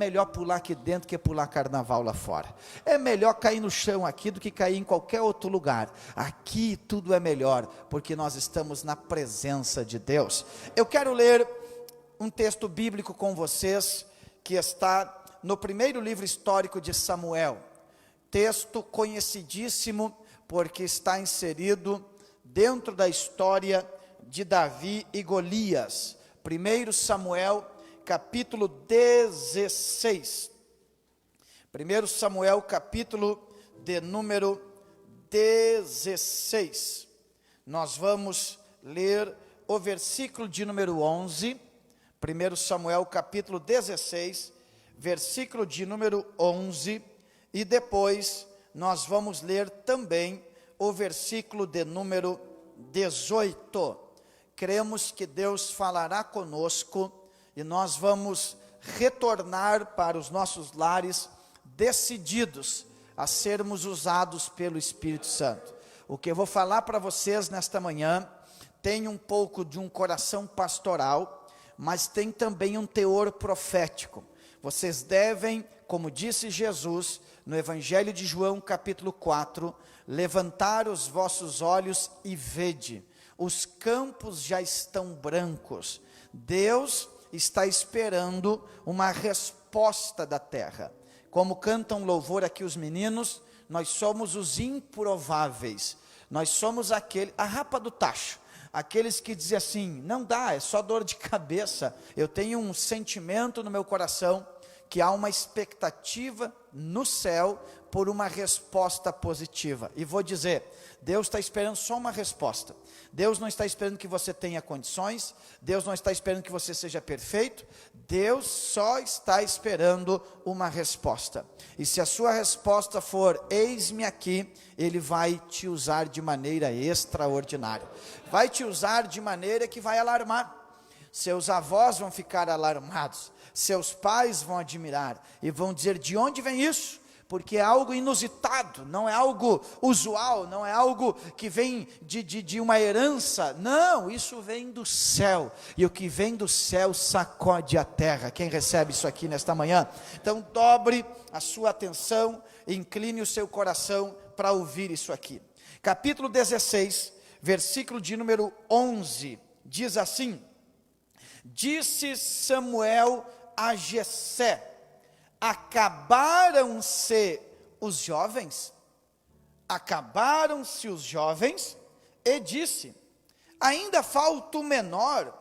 melhor pular aqui dentro que pular carnaval lá fora. É melhor cair no chão aqui do que cair em qualquer outro lugar. Aqui tudo é melhor, porque nós estamos na presença de Deus. Eu quero ler um texto bíblico com vocês, que está no primeiro livro histórico de Samuel. Texto conhecidíssimo, porque está inserido dentro da história de Davi e Golias. 1 Samuel, capítulo 16. 1 Samuel, capítulo de número 16. Nós vamos ler o versículo de número 11. 1 Samuel, capítulo 16, versículo de número 11. E depois nós vamos ler também o versículo de número 18. Cremos que Deus falará conosco e nós vamos retornar para os nossos lares decididos a sermos usados pelo Espírito Santo. O que eu vou falar para vocês nesta manhã tem um pouco de um coração pastoral, mas tem também um teor profético. Vocês devem, como disse Jesus no Evangelho de João, capítulo 4, levantar os vossos olhos e vede, os campos já estão brancos. Deus está esperando uma resposta da terra. Como cantam louvor aqui os meninos, nós somos os improváveis. Nós somos a rapa do tacho. Aqueles que dizem assim, não dá, é só dor de cabeça. Eu tenho um sentimento no meu coração que há uma expectativa no céu por uma resposta positiva. E vou dizer, Deus está esperando só uma resposta. Deus não está esperando que você tenha condições, Deus não está esperando que você seja perfeito, Deus só está esperando uma resposta. E se a sua resposta for, eis-me aqui, Ele vai te usar de maneira extraordinária. Vai te usar de maneira que vai alarmar. Seus avós vão ficar alarmados, seus pais vão admirar e vão dizer, de onde vem isso? Porque é algo inusitado, não é algo usual, não é algo que vem de uma herança, não, isso vem do céu, e o que vem do céu sacode a terra. Quem recebe isso aqui nesta manhã? Então dobre a sua atenção, incline o seu coração para ouvir isso aqui. Capítulo 16, versículo de número 11, diz assim, disse Samuel a Jessé, acabaram-se os jovens? Acabaram-se os jovens? E disse, ainda falta o menor,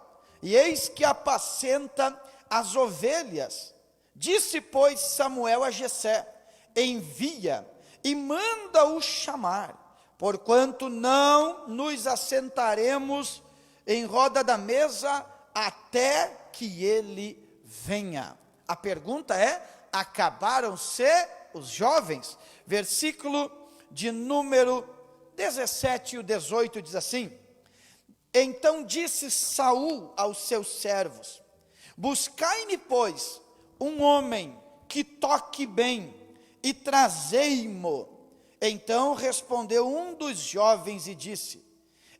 e eis que apacenta as ovelhas. Disse, pois, Samuel a Jessé, envia e manda-o chamar, porquanto não nos assentaremos em roda da mesa até que ele venha. A pergunta é, acabaram-se os jovens? Versículo de número 17 e o 18 diz assim, então disse Saul aos seus servos, buscai-me, pois, um homem que toque bem, e trazei-mo. Então respondeu um dos jovens e disse,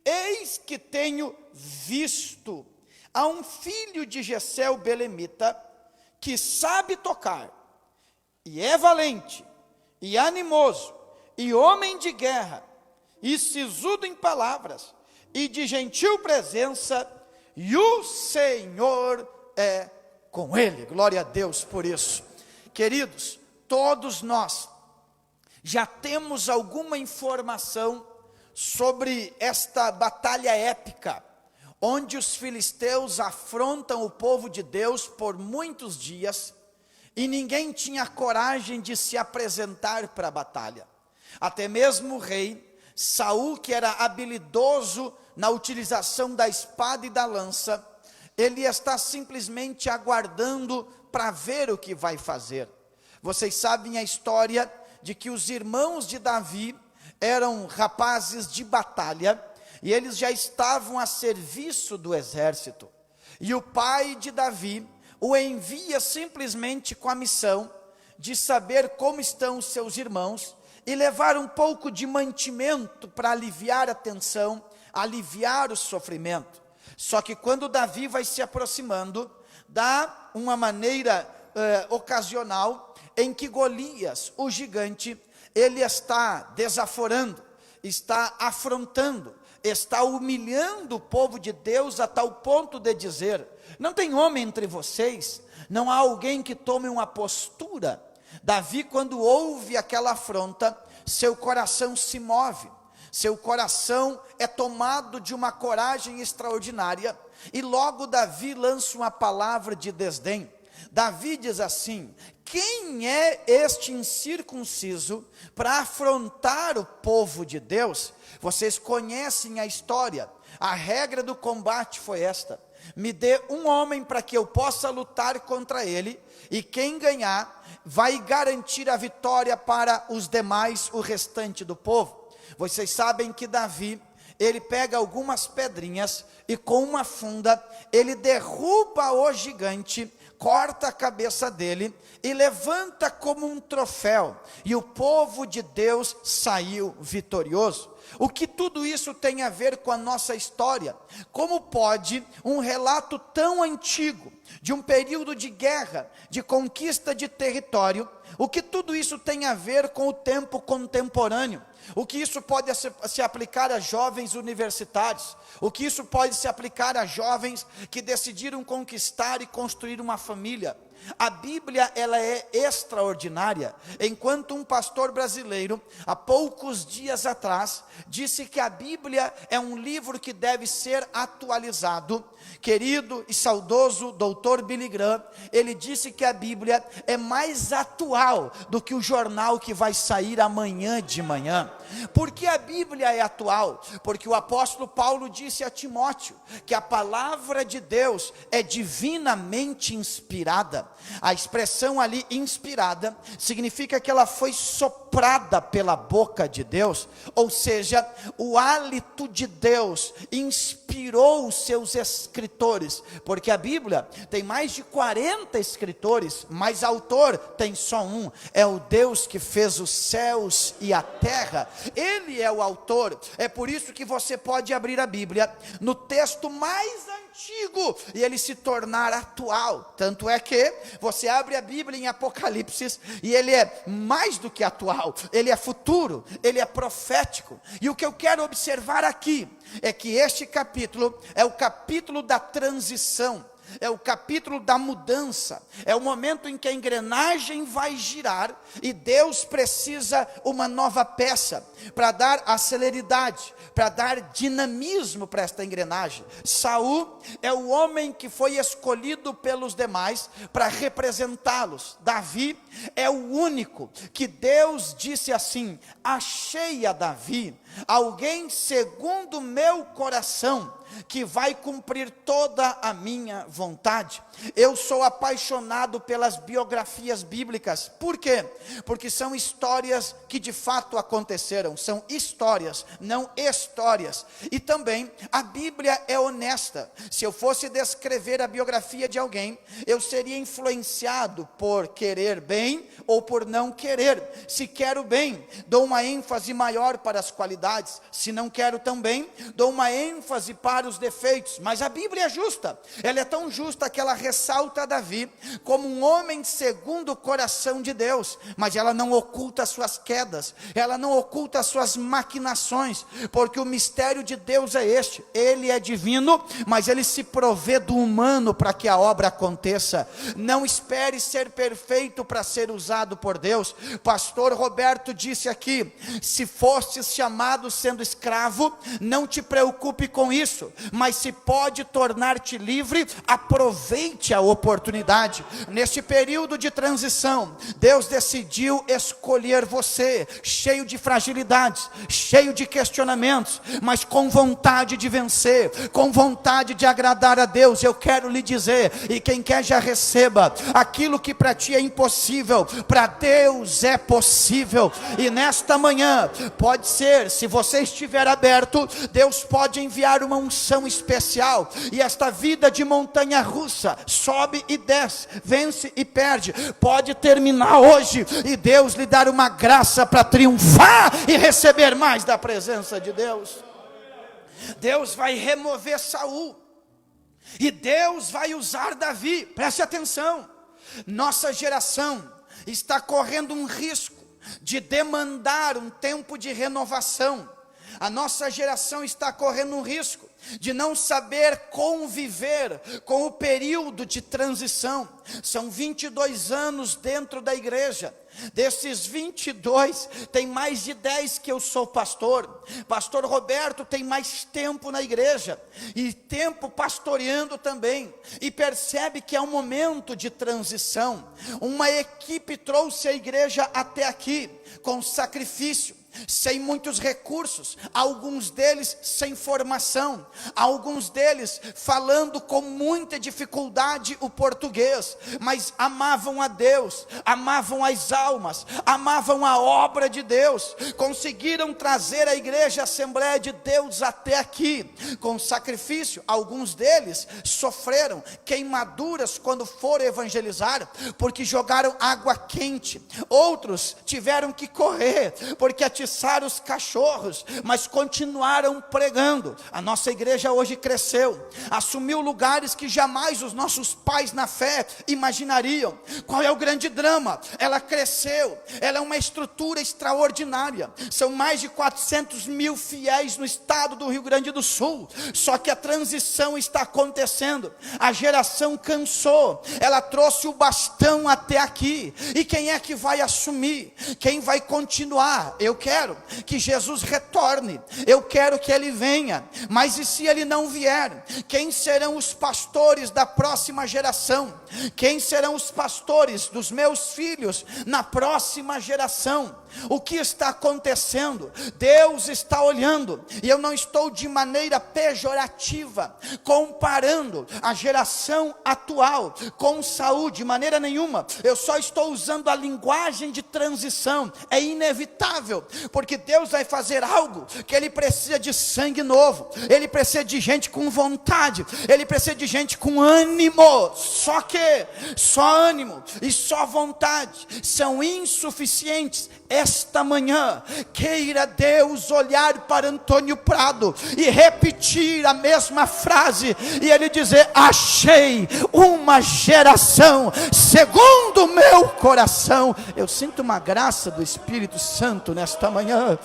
eis que tenho visto a um filho de Jessé o belemita, que sabe tocar, e é valente, e animoso, e homem de guerra, e sisudo em palavras, e de gentil presença, e o Senhor é com ele. Glória a Deus por isso. Queridos, todos nós já temos alguma informação sobre esta batalha épica, onde os filisteus afrontam o povo de Deus por muitos dias, e ninguém tinha coragem de se apresentar para a batalha. Até mesmo o rei Saul, que era habilidoso na utilização da espada e da lança, ele está simplesmente aguardando para ver o que vai fazer. Vocês sabem a história de que os irmãos de Davi eram rapazes de batalha, e eles já estavam a serviço do exército, e o pai de Davi o envia simplesmente com a missão de saber como estão os seus irmãos, e levar um pouco de mantimento para aliviar a tensão, aliviar o sofrimento. Só que quando Davi vai se aproximando, dá uma maneira ocasional em que Golias, o gigante, ele está desaforando, está afrontando, está humilhando o povo de Deus a tal ponto de dizer: não tem homem entre vocês, não há alguém que tome uma postura. Davi, quando ouve aquela afronta, seu coração se move, seu coração é tomado de uma coragem extraordinária, e logo Davi lança uma palavra de desdém. Davi diz assim: quem é este incircunciso para afrontar o povo de Deus? Vocês conhecem a história, a regra do combate foi esta: me dê um homem para que eu possa lutar contra ele, e quem ganhar vai garantir a vitória para os demais, o restante do povo. Vocês sabem que Davi, ele pega algumas pedrinhas e com uma funda, ele derruba o gigante, corta a cabeça dele e levanta como um troféu, e o povo de Deus saiu vitorioso. O que tudo isso tem a ver com a nossa história? Como pode um relato tão antigo, de um período de guerra, de conquista de território, o que tudo isso tem a ver com o tempo contemporâneo? O que isso pode se aplicar a jovens universitários? O que isso pode se aplicar a jovens que decidiram conquistar e construir uma família? A Bíblia, ela é extraordinária. Enquanto um pastor brasileiro, há poucos dias atrás, disse que a Bíblia é um livro que deve ser atualizado, querido e saudoso doutor Billy Graham, ele disse que a Bíblia é mais atual do que o jornal que vai sair amanhã de manhã. Por que a Bíblia é atual? Porque o apóstolo Paulo disse a Timóteo que a palavra de Deus é divinamente inspirada. A expressão ali, inspirada, significa que ela foi soprada pela boca de Deus, ou seja, o hálito de Deus inspirou os seus escritores, porque a Bíblia tem mais de 40 escritores, mas autor tem só um, é o Deus que fez os céus e a terra. Ele é o autor. É por isso que você pode abrir a Bíblia no texto mais antigo e ele se tornar atual. Tanto é que você abre a Bíblia em Apocalipse e ele é mais do que atual, ele é futuro, ele é profético. E o que eu quero observar aqui é que este capítulo é o capítulo da transição, é o capítulo da mudança, é o momento em que a engrenagem vai girar e Deus precisa uma nova peça para dar a celeridade, para dar dinamismo para esta engrenagem. Saul é o homem que foi escolhido pelos demais para representá-los. Davi é o único que Deus disse assim: achei a Davi alguém segundo o meu coração, que vai cumprir toda a minha vontade. Eu sou apaixonado pelas biografias bíblicas. Por quê? Porque são histórias que de fato aconteceram, são histórias, não histórias. E também a Bíblia é honesta. Se eu fosse descrever a biografia de alguém, eu seria influenciado por querer bem ou por não querer. Se quero bem, dou uma ênfase maior para as qualidades. Se não quero tão bem, dou uma ênfase para os defeitos. Mas a Bíblia é justa, ela é tão justa que ela ressalta Davi como um homem segundo o coração de Deus, mas ela não oculta suas quedas, ela não oculta suas maquinações, porque o mistério de Deus é este: ele é divino, mas ele se provê do humano para que a obra aconteça. Não espere ser perfeito para ser usado por Deus. Pastor Roberto disse aqui: se fostes chamado sendo escravo, não te preocupe com isso, mas se pode tornar-te livre, aproveite a oportunidade. Neste período de transição, Deus decidiu escolher você, cheio de fragilidades, cheio de questionamentos, mas com vontade de vencer, com vontade de agradar a Deus. Eu quero lhe dizer, e quem quer já receba, aquilo que para ti é impossível, para Deus é possível. E nesta manhã, pode ser, se você estiver aberto, Deus pode enviar uma unção especial, e esta vida de montanha russa, sobe e desce, vence e perde, pode terminar hoje, e Deus lhe dar uma graça para triunfar e receber mais da presença de Deus. Deus vai remover Saul, e Deus vai usar Davi. Preste atenção, Nossa geração está correndo um risco de demandar um tempo de renovação. A nossa geração está correndo um risco de não saber conviver com o período de transição. São 22 anos dentro da igreja. Desses 22, tem mais de 10 que eu sou pastor. Pastor Roberto tem mais tempo na igreja, e tempo pastoreando também, e percebe que é um momento de transição. Uma equipe trouxe a igreja até aqui, com sacrifício, sem muitos recursos, alguns deles sem formação, alguns deles falando com muita dificuldade o português, mas amavam a Deus, amavam as almas, amavam a obra de Deus, conseguiram trazer a igreja, a Assembleia de Deus até aqui, com sacrifício. Alguns deles sofreram queimaduras quando foram evangelizar, porque jogaram água quente. Outros tiveram que correr, porque atiçaram os cachorros, mas continuaram pregando. A nossa igreja hoje cresceu, assumiu lugares que jamais os nossos pais na fé imaginariam. Qual é o grande drama? Ela cresceu, ela é uma estrutura extraordinária, são mais de 400 mil fiéis no estado do Rio Grande do Sul, só que a transição está acontecendo, a geração cansou, ela trouxe o bastão até aqui, e quem é que vai assumir? Quem vai continuar? Eu quero que Jesus retorne, eu quero que Ele venha, mas e se Ele não vier? Quem serão os pastores da próxima geração? Quem serão os pastores dos meus filhos na próxima geração? O que está acontecendo? Deus está olhando, e eu não estou de maneira pejorativa comparando a geração atual com Saul, de maneira nenhuma. Eu só estou usando a linguagem de transição. É inevitável, porque Deus vai fazer algo que Ele precisa de sangue novo, Ele precisa de gente com vontade, Ele precisa de gente com ânimo. Só que só ânimo e só vontade são insuficientes. Esta manhã, queira Deus olhar para Antônio Prado e repetir a mesma frase, e ele dizer: achei uma geração segundo o meu coração. Eu sinto uma graça do Espírito Santo nesta manhã.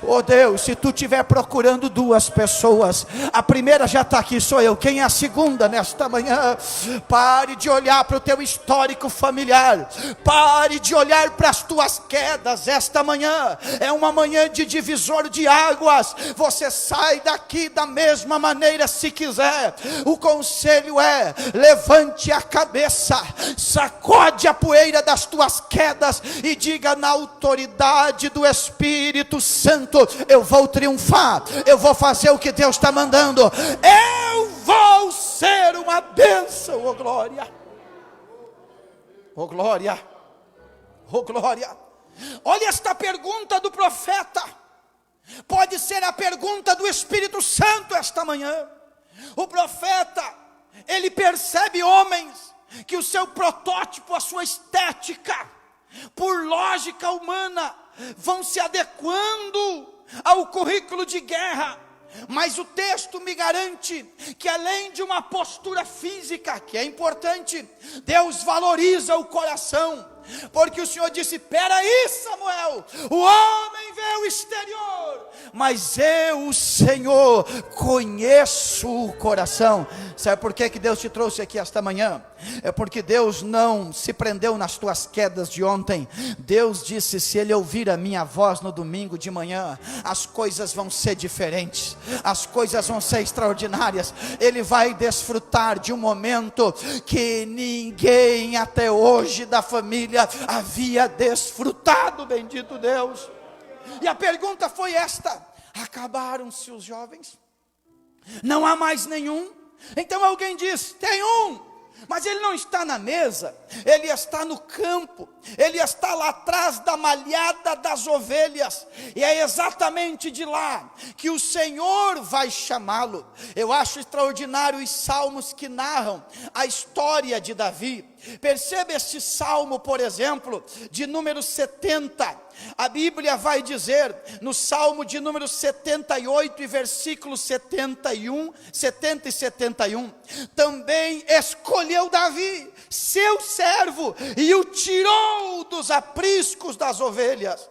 Oh Deus, se tu estiver procurando duas pessoas, a primeira já está aqui, sou eu. Quem é a segunda nesta manhã? Pare de olhar para o teu histórico familiar, pare de olhar para as tuas quedas. Esta manhã é uma manhã de divisor de águas. Você sai daqui da mesma maneira se quiser. O conselho é: levante a cabeça, sacode a poeira das tuas quedas e diga: na autoridade do Espírito Santo, eu vou triunfar, eu vou fazer o que Deus está mandando, eu vou ser uma bênção. Oh glória, oh glória, oh glória. Olha esta pergunta do profeta, pode ser a pergunta do Espírito Santo esta manhã. O profeta, ele percebe homens que o seu protótipo, a sua estética, por lógica humana, vão se adequando ao currículo de guerra. Mas o texto me garante que, além de uma postura física, que é importante, Deus valoriza o coração. Porque o Senhor disse: peraí Samuel, o homem vê o exterior, mas eu, o Senhor, conheço o coração. Sabe por que Deus te trouxe aqui esta manhã? É porque Deus não se prendeu nas tuas quedas de ontem. Deus disse: se ele ouvir a minha voz no domingo de manhã, as coisas vão ser diferentes, as coisas vão ser extraordinárias. Ele vai desfrutar de um momento que ninguém até hoje da família havia desfrutado, bendito Deus. E a pergunta foi esta: acabaram-se os jovens? Não há mais nenhum? Então alguém diz: tem um, mas ele não está na mesa, ele está no campo, ele está lá atrás da malhada das ovelhas, e é exatamente de lá que o Senhor vai chamá-lo. Eu acho extraordinário os salmos que narram a história de Davi. Perceba este salmo, por exemplo, de número 70. A Bíblia vai dizer, no salmo de número 78 e versículos 71, 70 e 71, também escolheu Davi, seu servo, e o tirou dos apriscos das ovelhas,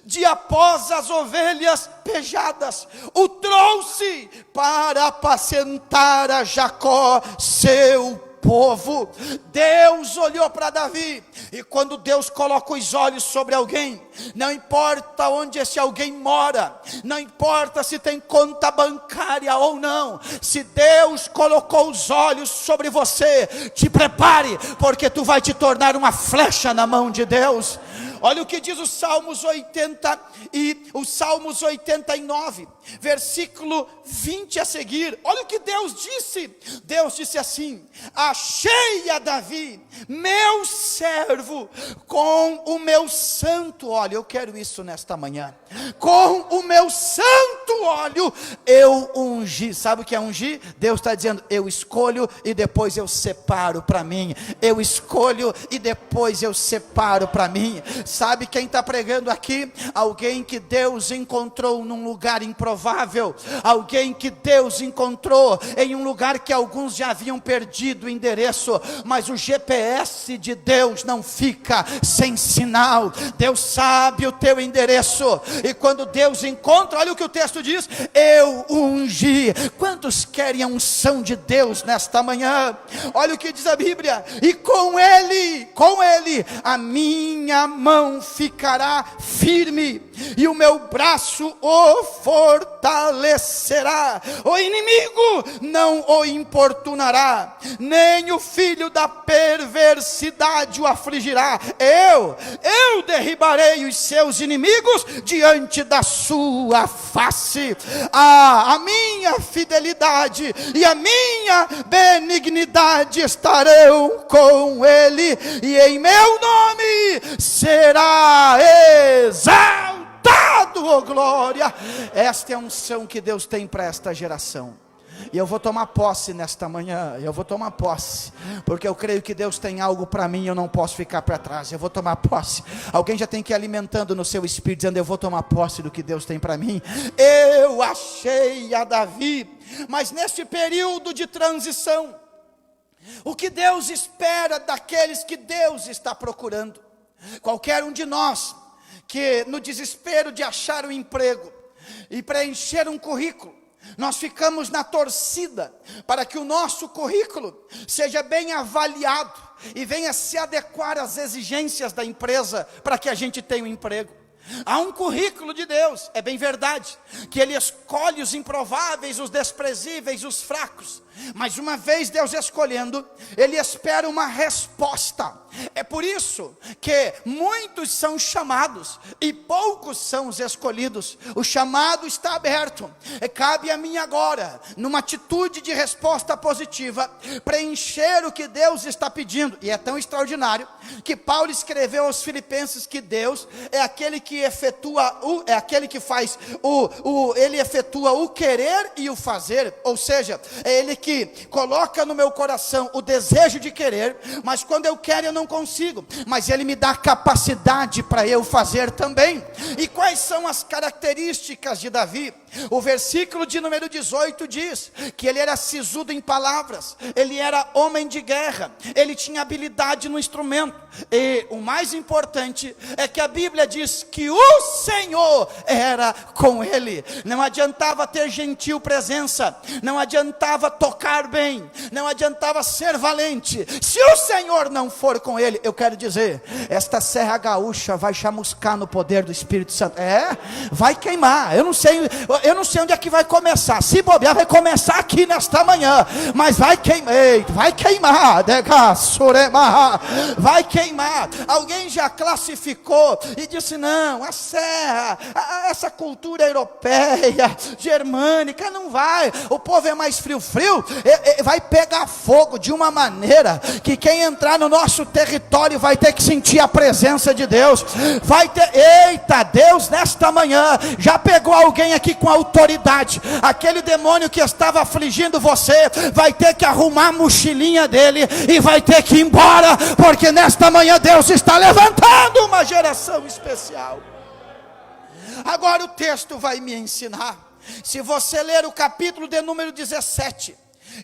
de após as ovelhas pejadas, o trouxe para apacentar a Jacó, seu povo. Deus olhou para Davi, e quando Deus coloca os olhos sobre alguém, não importa onde esse alguém mora, não importa se tem conta bancária ou não, se Deus colocou os olhos sobre você, te prepare, porque tu vai te tornar uma flecha na mão de Deus. Olha o que diz os Salmos 80 e os Salmos 89, versículo 20 a seguir. Olha o que Deus disse. Deus disse assim: achei a Davi, meu servo, com o meu santo óleo. Eu quero isso nesta manhã. Com o meu santo óleo eu ungi. Sabe o que é ungir? Deus está dizendo: eu escolho e depois eu separo para mim. Eu escolho e depois eu separo para mim. Sabe quem está pregando aqui? Alguém que Deus encontrou num lugar improvável. Alguém que Deus encontrou em um lugar que alguns já haviam perdido o endereço. Mas o GPS de Deus não fica sem sinal. Deus sabe o teu endereço. E quando Deus encontra, olha o que o texto diz: eu ungi. Quantos querem a unção de Deus nesta manhã? Olha o que diz a Bíblia: e com ele, a minha mão ficará firme, e o meu braço o fortalecerá. O inimigo não o importunará, nem o filho da perversidade o afligirá. Eu derribarei os seus inimigos diante da sua face. A minha fidelidade e a minha benignidade estarão com ele, e em meu nome será exaltado, oh glória. Esta é a unção que Deus tem para esta geração. E eu vou tomar posse nesta manhã. Eu vou tomar posse, porque eu creio que Deus tem algo para mim. Eu não posso ficar para trás. Eu vou tomar posse. Alguém já tem que ir alimentando no seu espírito, dizendo: eu vou tomar posse do que Deus tem para mim. Eu achei a Davi. Mas neste período de transição, o que Deus espera daqueles que Deus está procurando? Qualquer um de nós que, no desespero de achar um emprego e preencher um currículo, nós ficamos na torcida para que o nosso currículo seja bem avaliado e venha se adequar às exigências da empresa para que a gente tenha um emprego. Há um currículo de Deus, é bem verdade, que Ele escolhe os improváveis, os desprezíveis, os fracos. Mas uma vez Deus escolhendo, Ele espera uma resposta. É por isso que muitos são chamados e poucos são os escolhidos. O chamado está aberto. Cabe a mim agora, numa atitude de resposta positiva, preencher o que Deus está pedindo. E é tão extraordinário que Paulo escreveu aos Filipenses que Deus é aquele que efetua ele efetua o querer e o fazer. Ou seja, é Ele que coloca no meu coração o desejo de querer, mas quando eu quero eu não consigo, mas Ele me dá capacidade para eu fazer também. E quais são as características de Davi? O versículo de número 18 diz que ele era sisudo em palavras, ele era homem de guerra, ele tinha habilidade no instrumento, e o mais importante é que a Bíblia diz que o Senhor era com ele. Não adiantava ter gentil presença, não adiantava tocar bem, não adiantava ser valente, se o Senhor não for com ele. Eu quero dizer, esta serra gaúcha vai chamuscar no poder do Espírito Santo. Vai queimar. Eu não sei onde é que vai começar. Se bobear, vai começar aqui nesta manhã, mas vai queimar, vai queimar, vai queimar. Alguém já classificou e disse: não, a serra, essa cultura europeia, germânica, não vai, o povo é mais frio, vai pegar fogo de uma maneira que quem entrar no nosso território vai ter que sentir a presença de Deus. Eita, Deus nesta manhã já pegou alguém aqui com autoridade. Aquele demônio que estava afligindo você vai ter que arrumar a mochilinha dele e vai ter que ir embora, porque nesta manhã Deus está levantando uma geração especial. Agora o texto vai me ensinar. Se você ler o capítulo de número 17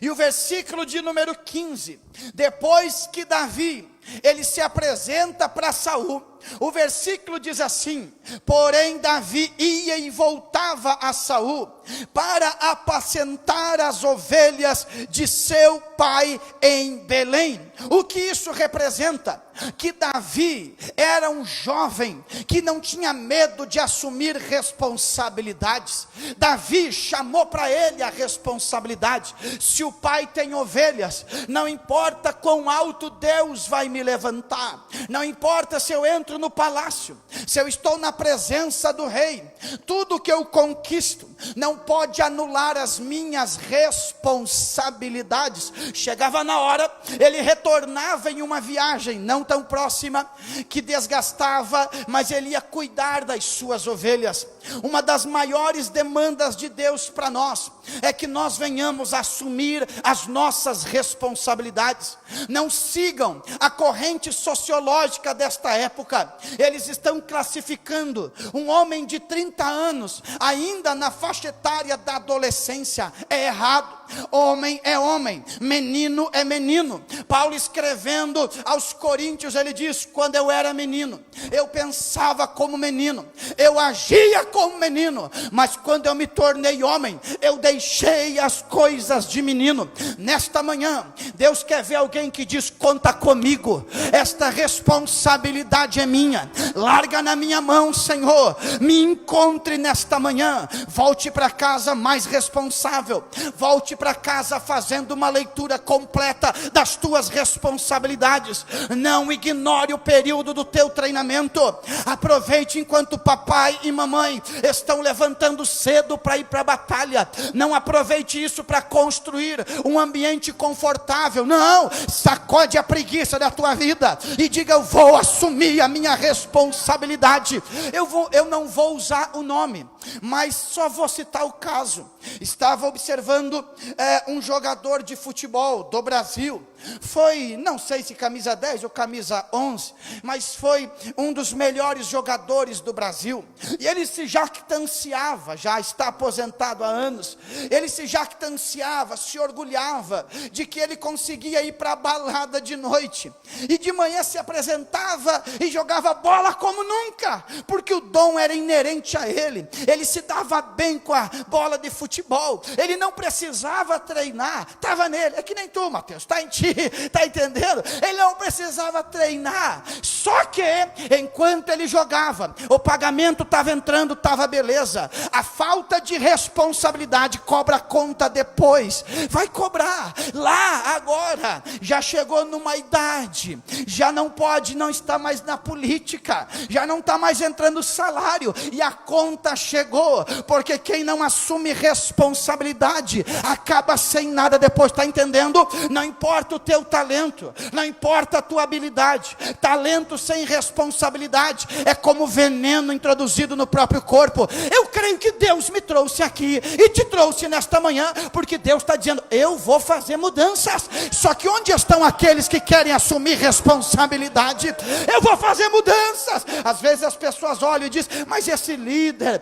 e o versículo de número 15, depois que Davi, ele se apresenta para Saul, o versículo diz assim: porém Davi ia e voltava a Saul para apacentar as ovelhas de seu pai em Belém. O que isso representa? Que Davi era um jovem que não tinha medo de assumir responsabilidades. Davi chamou para ele a responsabilidade. Se o pai tem ovelhas, não importa quão alto Deus vai me levantar, não importa se eu entro no palácio, se eu estou na presença do rei, tudo que eu conquisto não pode anular as minhas responsabilidades. Chegava na hora, ele retornava em uma viagem não tão próxima, que desgastava, mas ele ia cuidar das suas ovelhas. Uma das maiores demandas de Deus para nós é que nós venhamos a assumir as nossas responsabilidades. Não sigam a corrente sociológica desta época. Eles estão classificando um homem de 30 anos ainda na faixa etária da adolescência. É errado. Homem é homem, menino é menino. Paulo, escrevendo aos Coríntios, ele diz: quando eu era menino, eu pensava como menino, eu agia como menino, mas quando eu me tornei homem, eu deixei as coisas de menino. Nesta manhã, Deus quer ver alguém que diz: conta comigo, esta responsabilidade é minha, larga na minha mão, Senhor. Me encontre nesta manhã, volte para casa mais responsável, volte para casa fazendo uma leitura completa das tuas responsabilidades. Não ignore o período do teu treinamento. Aproveite enquanto papai e mamãe estão levantando cedo para ir para a batalha. Não aproveite isso para construir um ambiente confortável. Não, sacode a preguiça da tua vida e diga: eu vou assumir a minha responsabilidade. Eu não vou usar o nome, mas só vou citar o caso. Estava observando um jogador de futebol do Brasil. Foi, não sei se camisa 10 ou camisa 11, mas foi um dos melhores jogadores do Brasil. E ele se jactanciava, já está aposentado há anos, ele se jactanciava, se orgulhava de que ele conseguia ir para a balada de noite, e de manhã se apresentava e jogava bola como nunca, porque o dom era inerente a ele. Ele se dava bem com a bola de futebol, ele não precisava treinar, estava nele. É que nem tu, Mateus, está em ti, está entendendo? Ele não precisava treinar, só que enquanto ele jogava, o pagamento estava entrando, estava beleza. A falta de responsabilidade cobra conta depois, vai cobrar lá agora. Já chegou numa idade, já não pode, não está mais na política, já não está mais entrando salário, e a conta chegou, porque quem não assume responsabilidade acaba sem nada depois, está entendendo? Não importa o teu talento, não importa a tua habilidade, talento sem responsabilidade é como veneno introduzido no próprio corpo. Eu creio que Deus me trouxe aqui e te trouxe nesta manhã, porque Deus está dizendo: eu vou fazer mudanças. Só que onde estão aqueles que querem assumir responsabilidade? Eu vou fazer mudanças. Às vezes as pessoas olham e dizem: mas esse líder,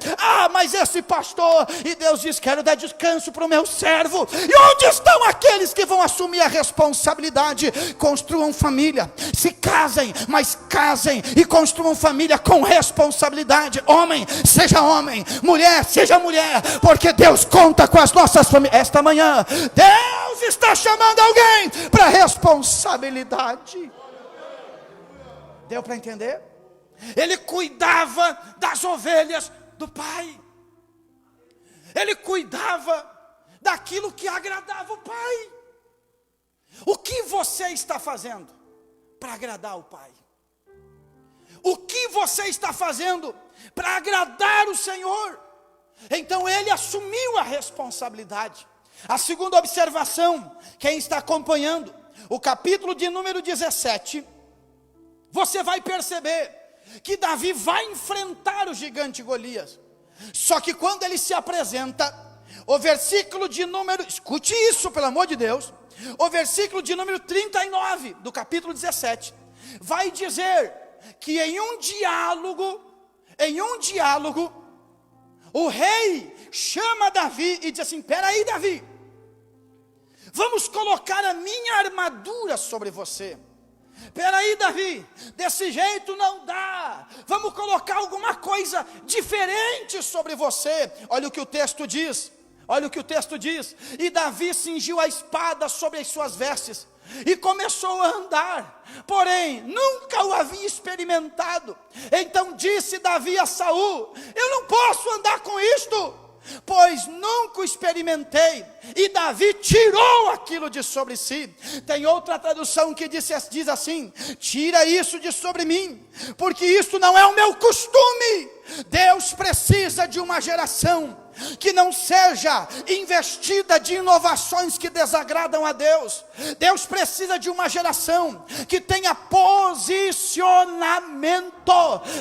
mas esse pastor, e Deus diz: quero dar descanso para o meu servo. E onde estão aqueles que vão assumir a responsabilidade? Construam família, se casem, mas casem e construam família com responsabilidade. Homem, seja homem, mulher, seja mulher, porque Deus conta com as nossas famílias. Esta manhã, Deus está chamando alguém para responsabilidade. Deu para entender? Ele cuidava das ovelhas do pai, ele cuidava daquilo que agradava o pai. O que você está fazendo para agradar o pai? O que você está fazendo para agradar o Senhor? Então ele assumiu a responsabilidade. A segunda observação, quem está acompanhando o capítulo de número 17, você vai perceber que Davi vai enfrentar o gigante Golias. Só que quando ele se apresenta, o versículo de número, escute isso pelo amor de Deus, o versículo de número 39 do capítulo 17, vai dizer que em um diálogo, o rei chama Davi e diz assim: peraí, Davi, vamos colocar a minha armadura sobre você. Peraí, Davi, desse jeito não dá, vamos colocar alguma coisa diferente sobre você. Olha o que o texto diz, e Davi cingiu a espada sobre as suas vestes, e começou a andar, porém nunca o havia experimentado. Então disse Davi a Saul: eu não posso andar com isto, pois nunca o experimentei. E Davi tirou aquilo de sobre si. Tem outra tradução que diz assim: tira isso de sobre mim, porque isso não é o meu costume. Deus precisa de uma geração que não seja investida de inovações que desagradam a Deus. Deus precisa de uma geração que tenha posicionamento.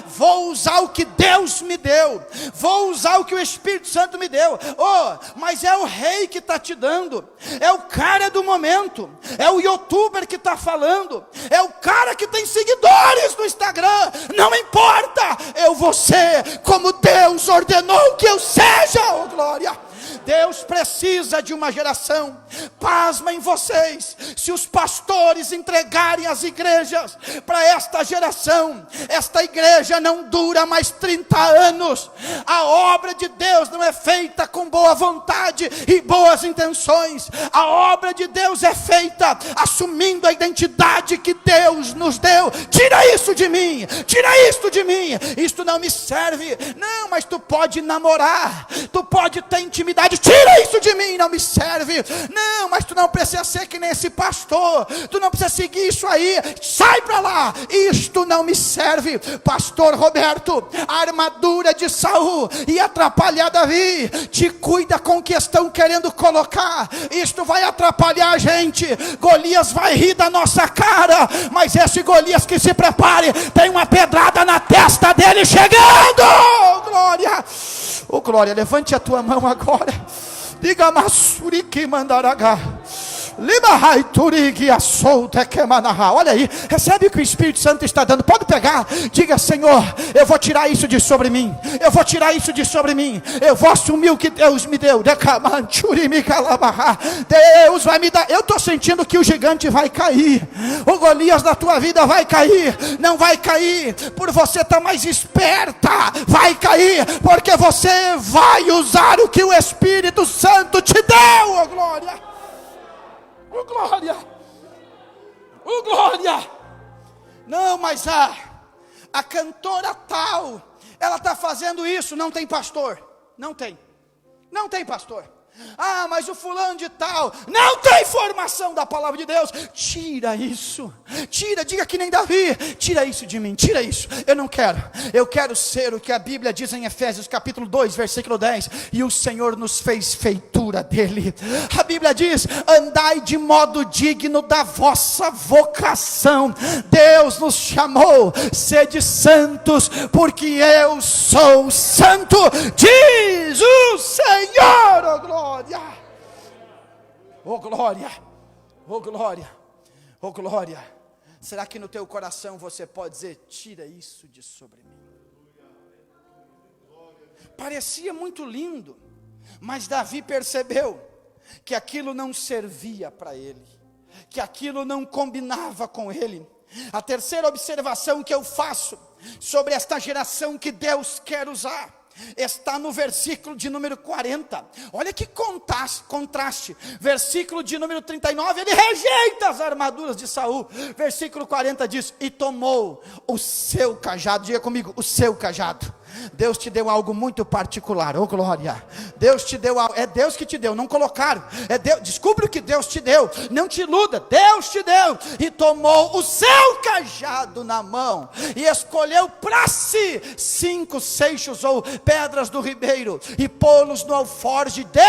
Vou usar o que Deus me deu, vou usar o que o Espírito Santo me deu. Mas é o rei que está te dando, é o cara do momento, é o youtuber que está falando, é o cara que tem seguidores no Instagram. Não importa, eu vou ser como Deus ordenou que eu seja. Oh, glória! Deus precisa de uma geração. Pasmem vocês, se os pastores entregarem as igrejas para esta geração, esta igreja não dura mais 30 anos. A obra de Deus não é feita com boa vontade e boas intenções. A obra de Deus é feita assumindo a identidade que Deus nos deu. Tira isso de mim, isto não me serve. Não, mas tu pode namorar, tu pode ter intimidade. Tira isso de mim, não me serve. Não, mas tu não precisa ser que nem esse pastor, tu não precisa seguir isso aí, sai pra lá, isto não me serve. Pastor Roberto, a armadura de Saul ia atrapalhar Davi. Te cuida com o que estão querendo colocar, isto vai atrapalhar a gente. Golias vai rir da nossa cara, mas esse Golias que se prepare, tem uma pedrada na testa dele chegando. Oh, glória! Oh, glória, levante a tua mão agora. Diga: Masuriki Mandaraga. Olha aí, recebe o que o Espírito Santo está dando. Pode pegar, diga: Senhor, eu vou tirar isso de sobre mim, eu vou assumir o que Deus me deu. Deus vai me dar. Eu estou sentindo que o gigante vai cair, o Golias da tua vida vai cair. Não vai cair por você estar mais esperta, vai cair porque você vai usar o que o Espírito Santo te deu. Oh, glória! Oh, glória! Oh, glória! Não, mas a cantora tal, ela está fazendo isso. Não tem pastor. Não tem pastor. Ah, mas o fulano de tal não tem formação da palavra de Deus. Tira isso, diga que nem Davi: tira isso de mim, tira isso. Eu não quero, eu quero ser o que a Bíblia diz em Efésios capítulo 2 versículo 10: e o Senhor nos fez feitura dele. A Bíblia diz: andai de modo digno da vossa vocação. Deus nos chamou: sede santos, porque eu sou santo, diz o Senhor. Oh, glória! Oh, glória! Oh, glória! Oh, glória! Será que no teu coração você pode dizer: tira isso de sobre mim? Parecia muito lindo, mas Davi percebeu que aquilo não servia para ele, que aquilo não combinava com ele. A terceira observação que eu faço sobre esta geração que Deus quer usar está no versículo de número 40. Olha que contraste. Versículo de número 39, ele rejeita as armaduras de Saul. Versículo 40 diz: e tomou o seu cajado. Diga comigo: o seu cajado. Deus te deu algo muito particular. Oh, glória! Deus te deu algo, é Deus que te deu, não colocaram. É Deus, descubra o que Deus te deu, não te iluda. Deus te deu. E tomou o seu cajado na mão e escolheu para si 5 seixos ou pedras do ribeiro e pô-los no alforje de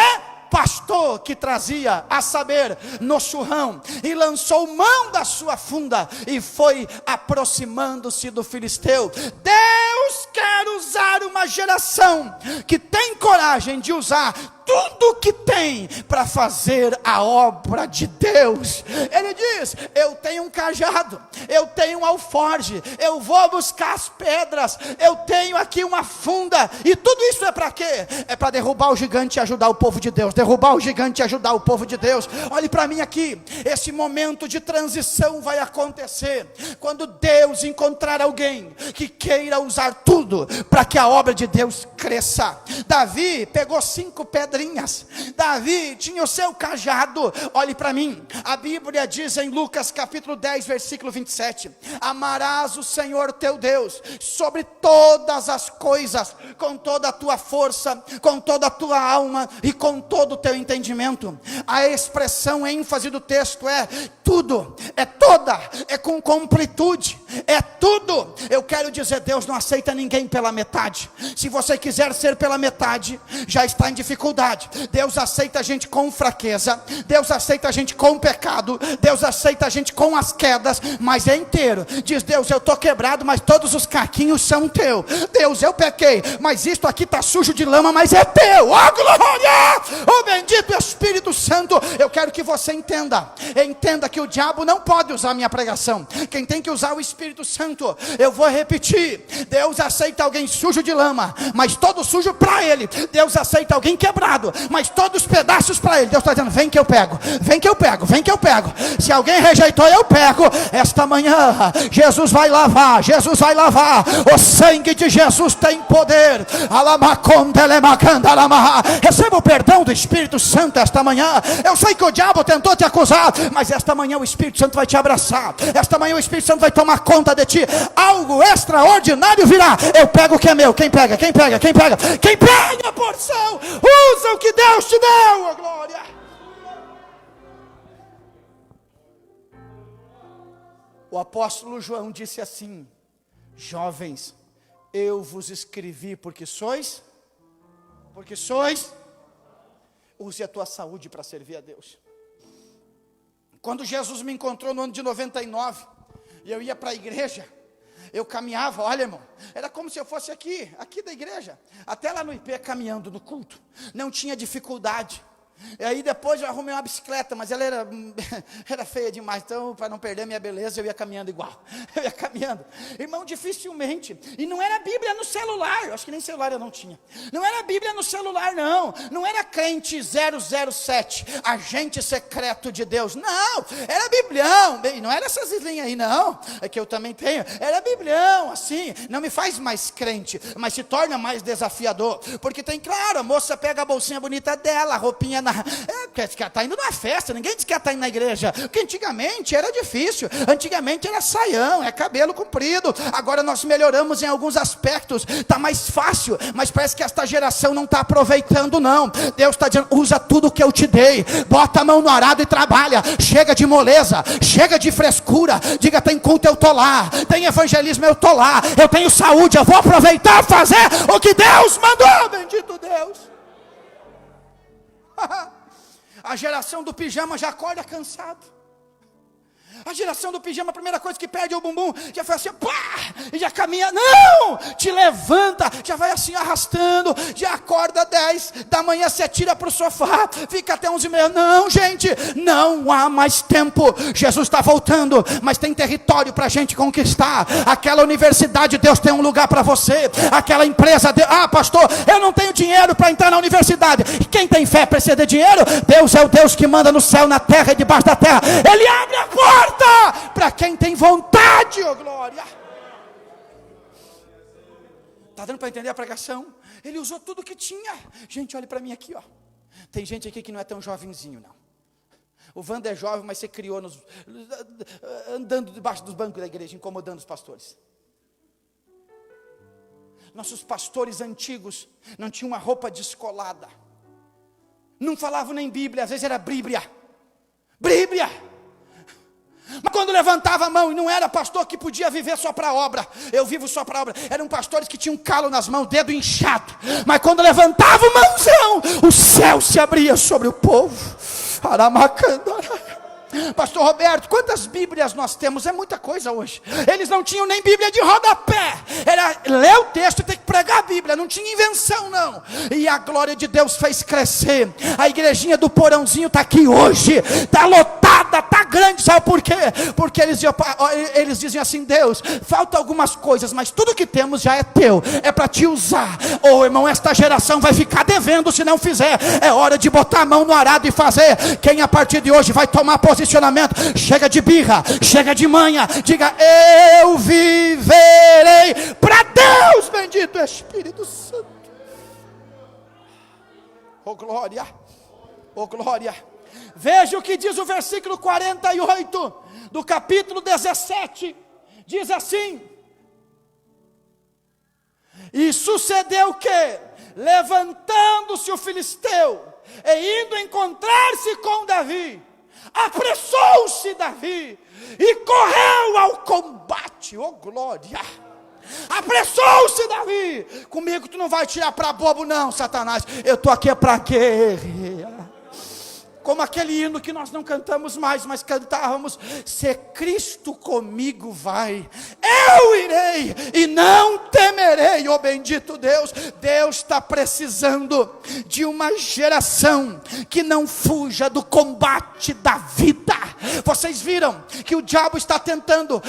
pastor que trazia, a saber, no churrão, e lançou mão da sua funda e foi aproximando-se do filisteu. Deus quer usar uma geração que tem coragem de usar tudo que tem para fazer a obra de Deus. Ele diz: eu tenho um cajado, eu tenho um alforje, eu vou buscar as pedras, eu tenho aqui uma funda, e tudo isso é para quê? É para derrubar o gigante e ajudar o povo de Deus, derrubar o gigante e ajudar o povo de Deus. Olhe para mim aqui, esse momento de transição vai acontecer quando Deus encontrar alguém que queira usar tudo para que a obra de Deus cresça. Davi pegou 5 pedras. Davi tinha o seu cajado. Olhe para mim, a Bíblia diz em Lucas capítulo 10 versículo 27: amarás o Senhor teu Deus sobre todas as coisas, com toda a tua força, com toda a tua alma e com todo o teu entendimento. A expressão, ênfase do texto é tudo, é toda, é com completude, é tudo. Eu quero dizer, Deus não aceita ninguém pela metade. Se você quiser ser pela metade, já está em dificuldade. Deus aceita a gente com fraqueza, Deus aceita a gente com pecado, Deus aceita a gente com as quedas, mas é inteiro. Diz Deus: eu estou quebrado, mas todos os caquinhos são teu. Deus, eu pequei, mas isto aqui está sujo de lama, mas é teu. Oh glória, oh bendito Espírito Santo. Eu quero que você entenda que o diabo não pode usar a minha pregação, quem tem que usar é o Espírito Santo. Eu vou repetir: Deus aceita alguém sujo de lama, mas todo sujo para ele. Deus aceita alguém quebrado, mas todos os pedaços para ele. Deus está dizendo: vem que eu pego, vem que eu pego, vem que eu pego. Se alguém rejeitou, eu pego. Esta manhã Jesus vai lavar, Jesus vai lavar. O sangue de Jesus tem poder. Receba o perdão do Espírito Santo esta manhã. Eu sei que o diabo tentou te acusar, mas esta manhã o Espírito Santo vai te abraçar. Esta manhã o Espírito Santo vai tomar conta de ti. Algo extraordinário virá. Eu pego o que é meu. Quem pega? Quem pega? Quem pega? Quem pega a porção? Usa o que Deus te deu, oh glória. O apóstolo João disse assim: jovens, eu vos escrevi porque sois, use a tua saúde para servir a Deus. Quando Jesus me encontrou no ano de 99, e eu ia para a igreja, eu caminhava, olha irmão, era como se eu fosse aqui da igreja, até lá no IP, caminhando no culto, não tinha dificuldade. E aí depois eu arrumei uma bicicleta, mas ela era feia demais, então para não perder minha beleza, eu ia caminhando igual, eu ia caminhando, irmão, dificilmente, e não era Bíblia no celular, eu acho que nem celular eu não tinha, não era Bíblia no celular não era crente 007, agente secreto de Deus, não, era Biblião, não era essas linhas aí não, é que eu também tenho, era Biblião, assim, não me faz mais crente, mas se torna mais desafiador, porque tem, claro, a moça pega a bolsinha bonita dela, a roupinha porque ela está indo numa festa, ninguém diz que ela está indo na igreja, porque antigamente era difícil, antigamente era saião, é cabelo comprido, agora nós melhoramos em alguns aspectos, está mais fácil, mas parece que esta geração não está aproveitando não. Deus está dizendo: usa tudo que eu te dei, bota a mão no arado e trabalha, chega de moleza, chega de frescura, diga: tem culto, eu estou lá, tem evangelismo, eu estou lá, eu tenho saúde, eu vou aproveitar, fazer o que Deus mandou, bendito Deus. A geração do pijama já acorda cansado. A geração do pijama, a primeira coisa que perde é o bumbum, já faz assim, pá, e já caminha, não, te levanta, já vai assim arrastando, já acorda 10 da manhã, se atira para o sofá, fica até 11h30, não gente, não há mais tempo, Jesus está voltando, mas tem território para a gente conquistar. Aquela universidade, Deus tem um lugar para você, aquela empresa, pastor, eu não tenho dinheiro para entrar na universidade, e quem tem fé precisa de dinheiro? Deus é o Deus que manda no céu, na terra e debaixo da terra, Ele abre a porta para quem tem vontade, oh glória. Está dando para entender a pregação? Ele usou tudo que tinha. Gente, olhe para mim aqui, ó. Tem gente aqui que não é tão jovenzinho não. O Wander é jovem, mas você criou andando debaixo dos bancos da igreja, incomodando os pastores. Nossos pastores antigos não tinham uma roupa descolada, não falavam nem Bíblia, às vezes era Bíblia. Mas quando levantava a mão, e não era pastor que podia viver só para a obra, eu vivo só para a obra, eram pastores que tinham calo nas mãos, dedo inchado, mas quando levantava o mãozão, o céu se abria sobre o povo. Pastor Roberto, quantas Bíblias nós temos? É muita coisa hoje. Eles não tinham nem Bíblia de rodapé. Era ler o texto e ter que pregar a Bíblia. Não tinha invenção, não. E a glória de Deus fez crescer. A igrejinha do Porãozinho está aqui hoje. Está lotada, está grande. Sabe por quê? Porque eles dizem assim: Deus, falta algumas coisas, mas tudo que temos já é teu. É para te usar. Ô irmão, esta geração vai ficar devendo se não fizer. É hora de botar a mão no arado e fazer. Quem a partir de hoje vai tomar posicionamento? Chega de birra, chega de manha. Diga: eu viverei para Deus. Bendito Espírito Santo. Oh glória, oh glória. Veja o que diz o versículo 48 do capítulo 17. Diz assim: e sucedeu que, levantando-se o filisteu e indo encontrar-se com Davi, apressou-se Davi e correu ao combate. Oh glória! Apressou-se Davi. Comigo tu não vai tirar para bobo não, Satanás. Eu estou aqui para guerrear. Como aquele hino que nós não cantamos mais, mas cantávamos: se Cristo comigo vai, eu irei e não temerei. Oh bendito Deus. Deus está precisando de uma geração que não fuja do combate da vida. Vocês viram que o diabo está tentando,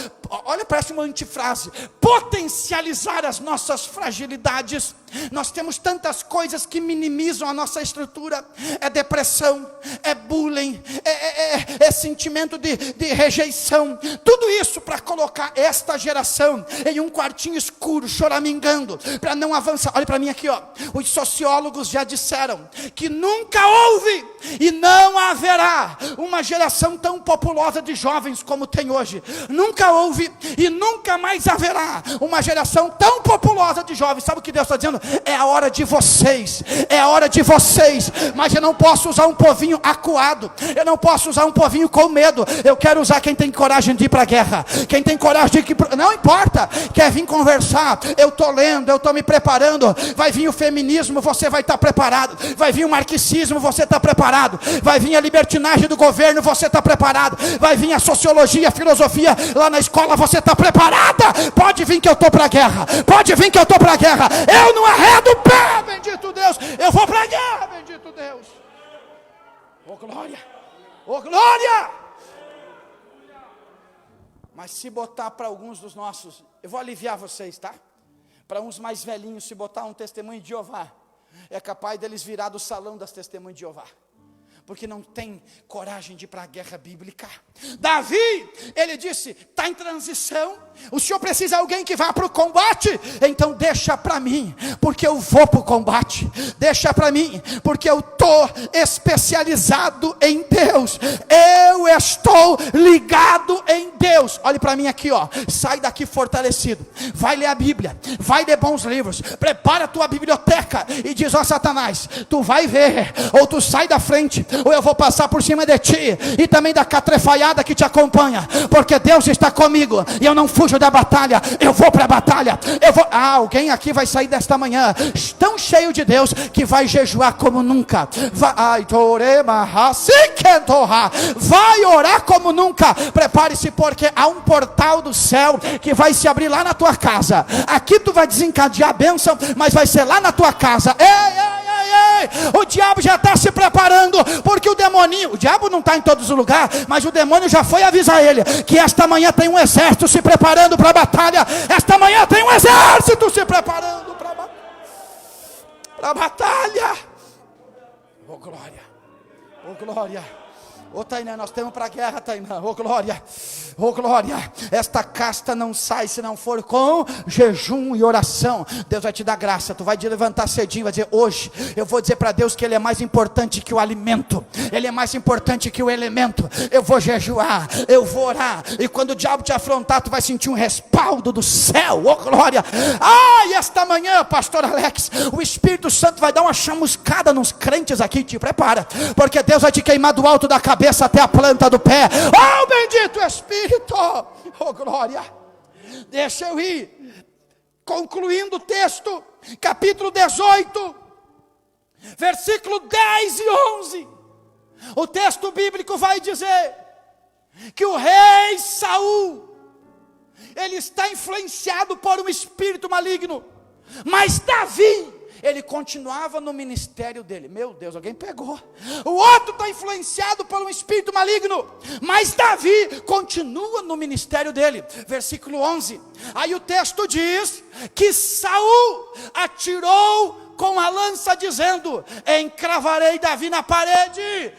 olha, parece uma antifrase, potencializar as nossas fragilidades. Nós temos tantas coisas que minimizam a nossa estrutura. É depressão, é bullying, é sentimento de rejeição. Tudo isso para colocar esta geração em um quartinho escuro, choramingando, para não avançar. Olha para mim aqui, ó. Os sociólogos já disseram que nunca houve e não haverá uma geração tão populosa de jovens como tem hoje. Nunca houve e nunca mais haverá uma geração tão populosa de jovens. Sabe o que Deus está dizendo? É a hora de vocês, é a hora de vocês. Mas eu não posso usar um povinho acuado, eu não posso usar um povinho com medo. Eu quero usar quem tem coragem de ir para a guerra, quem tem coragem de ir, não importa, quer vir conversar. Eu estou lendo, eu estou me preparando. Vai vir o feminismo, você vai estar preparado. Vai vir o marxismo, você está preparado. Vai vir a libertinagem do governo, você está preparado. Vai vir a sociologia, a filosofia lá na escola, você está preparada. Pode vir que eu estou para a guerra, pode vir que eu estou para a guerra. Eu não arredo o pé, bendito Deus. Eu vou para a guerra, bendito Deus. Oh glória, oh glória. Mas se botar para alguns dos nossos, eu vou aliviar vocês, tá? Para uns mais velhinhos, se botar um testemunho de Jeová, é capaz deles virar do salão das testemunhas de Jeová, porque não tem coragem de ir para a guerra bíblica. Davi, ele disse: está em transição, o senhor precisa de alguém que vá para o combate, então deixa para mim, porque eu vou para o combate. Deixa para mim, porque eu estou especializado em Deus, eu estou ligado em Deus. Olhe para mim aqui, ó. Sai daqui fortalecido, vai ler a Bíblia, vai ler bons livros, prepara a tua biblioteca e diz: ó Satanás, tu vai ver, ou tu sai da frente, ou eu vou passar por cima de ti, e também da catrefaiada que te acompanha, porque Deus está comigo, e eu não fujo da batalha, eu vou para a batalha, eu vou. Alguém aqui vai sair desta manhã tão cheio de Deus, que vai jejuar como nunca, vai orar como nunca. Prepare-se, porque há um portal do céu que vai se abrir lá na tua casa. Aqui tu vai desencadear a bênção, mas vai ser lá na tua casa. O diabo já está se preparando, porque o demoninho, o diabo não está em todos os lugares, mas o demônio já foi avisar ele que esta manhã tem um exército se preparando para a batalha. Esta manhã tem um exército se preparando para a batalha. Oh glória, oh glória. Ô Tainã, nós temos para a guerra, Tainã. Ô glória, ô glória. Esta casta não sai se não for com jejum e oração. Deus vai te dar graça. Tu vai te levantar cedinho, vai dizer: hoje eu vou dizer para Deus que Ele é mais importante que o alimento, Ele é mais importante que o elemento. Eu vou jejuar, eu vou orar, e quando o diabo te afrontar, tu vai sentir um respaldo do céu. Ô glória. E esta manhã, pastor Alex, o Espírito Santo vai dar uma chamuscada nos crentes aqui. Te prepara, porque Deus vai te queimar do alto da cabeça até a planta do pé. Oh bendito Espírito, oh glória. Deixa eu ir concluindo o texto, capítulo 18, versículo 10 e 11. O texto bíblico vai dizer que o rei Saul, ele está influenciado por um espírito maligno, mas Davi, ele continuava no ministério dele. Meu Deus, alguém pegou. O outro está influenciado por um espírito maligno, mas Davi continua no ministério dele. Versículo 11, aí o texto diz que Saul atirou com a lança, dizendo: encravarei Davi na parede.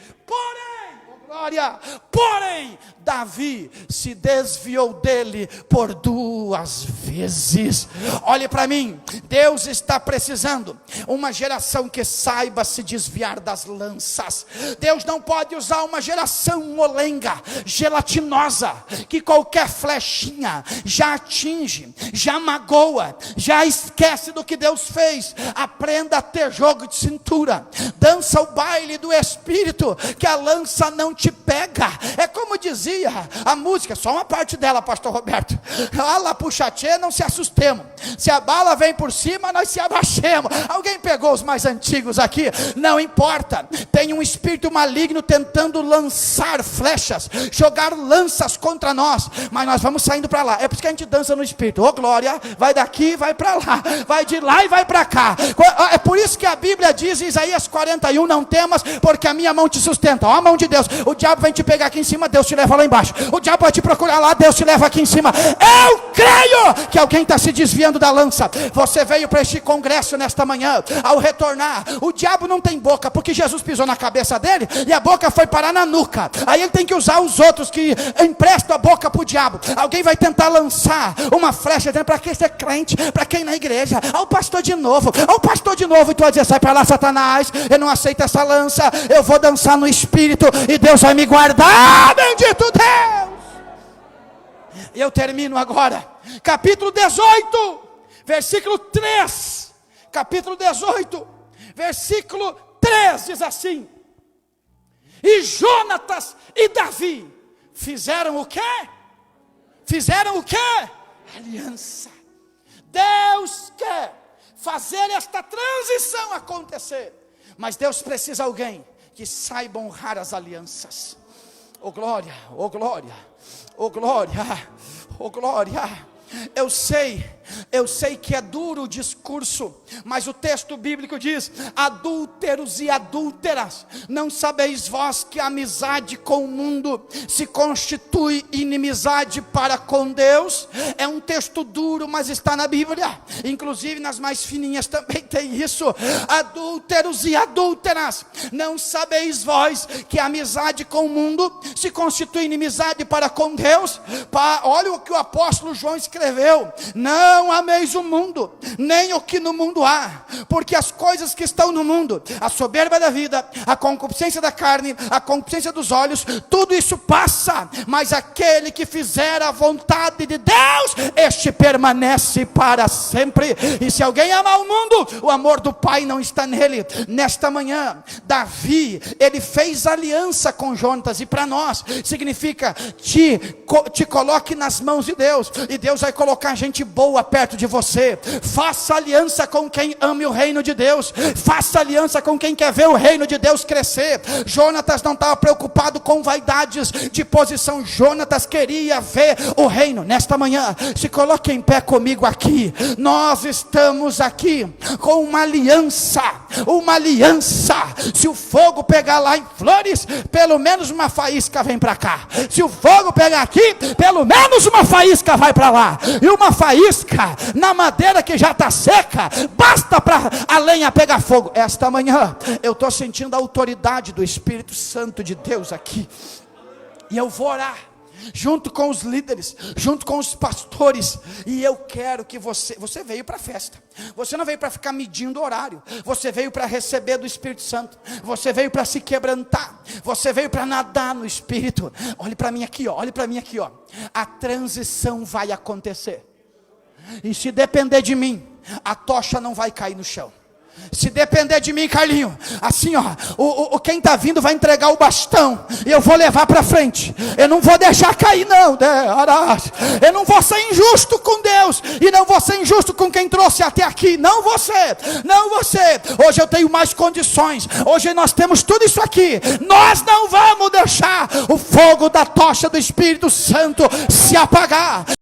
Porém, Davi se desviou dele por 2 vezes. Olhe para mim, Deus está precisando uma geração que saiba se desviar das lanças. Deus não pode usar uma geração molenga, gelatinosa, que qualquer flechinha já atinge, já magoa, já esquece do que Deus fez. Aprenda a ter jogo de cintura, dança o baile do Espírito, que a lança não te pega. É como dizia a música, só uma parte dela, pastor Roberto: ala puxa tchê, não se assustemos, se a bala vem por cima, nós se abaixemos. Alguém pegou os mais antigos aqui? Não importa, tem um espírito maligno tentando lançar flechas, jogar lanças contra nós, mas nós vamos saindo para lá. É por isso que a gente dança no espírito. Ô glória, vai daqui, vai para lá, vai de lá e vai para cá. É por isso que a Bíblia diz em Isaías 41, não temas, porque a minha mão te sustenta. Ó a mão de Deus. O diabo vem te pegar aqui em cima, Deus te leva lá embaixo. O diabo vai te procurar lá, Deus te leva aqui em cima. Eu creio que alguém está se desviando da lança. Você veio para este congresso nesta manhã, ao retornar, o diabo não tem boca, porque Jesus pisou na cabeça dele, e a boca foi parar na nuca. Aí ele tem que usar os outros que emprestam a boca para o diabo. Alguém vai tentar lançar uma flecha, dizendo: para que ser crente? Para quem na igreja? Ao pastor de novo, ao pastor de novo. E tu vai dizer: sai para lá, Satanás, eu não aceito essa lança, eu vou dançar no espírito, e Deus vai me guardar. Bendito Deus. E eu termino agora, capítulo 18, versículo 3, capítulo 18, versículo 3, diz assim: e Jonatas e Davi fizeram o quê? Fizeram o quê? Aliança. Deus quer fazer esta transição acontecer, mas Deus precisa de alguém que saiba honrar as alianças. Oh glória, oh glória, oh glória, oh glória. Eu sei que é duro o discurso, mas o texto bíblico diz: adúlteros e adúlteras, não sabeis vós que a amizade com o mundo se constitui inimizade para com Deus? É um texto duro, mas está na Bíblia, inclusive nas mais fininhas também tem isso. Adúlteros e adúlteras, não sabeis vós que a amizade com o mundo se constitui inimizade para com Deus? Olha o que o apóstolo João escreveu: não ameis o mundo, nem o que no mundo há, porque as coisas que estão no mundo, a soberba da vida, a concupiscência da carne, a concupiscência dos olhos, tudo isso passa, mas aquele que fizer a vontade de Deus, este permanece para sempre. E se alguém ama o mundo, o amor do Pai não está nele. Nesta manhã, Davi, ele fez aliança com Jonatas, e para nós significa: te coloque nas mãos de Deus, e Deus vai colocar gente boa perto de você. Faça aliança com quem ama o reino de Deus, faça aliança com quem quer ver o reino de Deus crescer. Jonatas não estava preocupado com vaidades de posição, Jonatas queria ver o reino. Nesta manhã, se coloque em pé comigo aqui. Nós estamos aqui com uma aliança, uma aliança. Se o fogo pegar lá em Flores, pelo menos uma faísca vem para cá. Se o fogo pegar aqui, pelo menos uma faísca vai para lá. E uma faísca na madeira que já está seca, basta para a lenha pegar fogo. Esta manhã eu estou sentindo a autoridade do Espírito Santo de Deus aqui, e eu vou orar junto com os líderes, junto com os pastores. E eu quero que você veio para a festa, você não veio para ficar medindo horário, você veio para receber do Espírito Santo, você veio para se quebrantar, você veio para nadar no Espírito. Olhe para mim aqui, ó, olhe para mim aqui, ó. A transição vai acontecer, e se depender de mim, a tocha não vai cair no chão. Se depender de mim, Carlinho, assim ó, quem está vindo vai entregar o bastão, e eu vou levar para frente, eu não vou deixar cair não, eu não vou ser injusto com Deus, e não vou ser injusto com quem trouxe até aqui, não você, hoje eu tenho mais condições, hoje nós temos tudo isso aqui, nós não vamos deixar o fogo da tocha do Espírito Santo se apagar.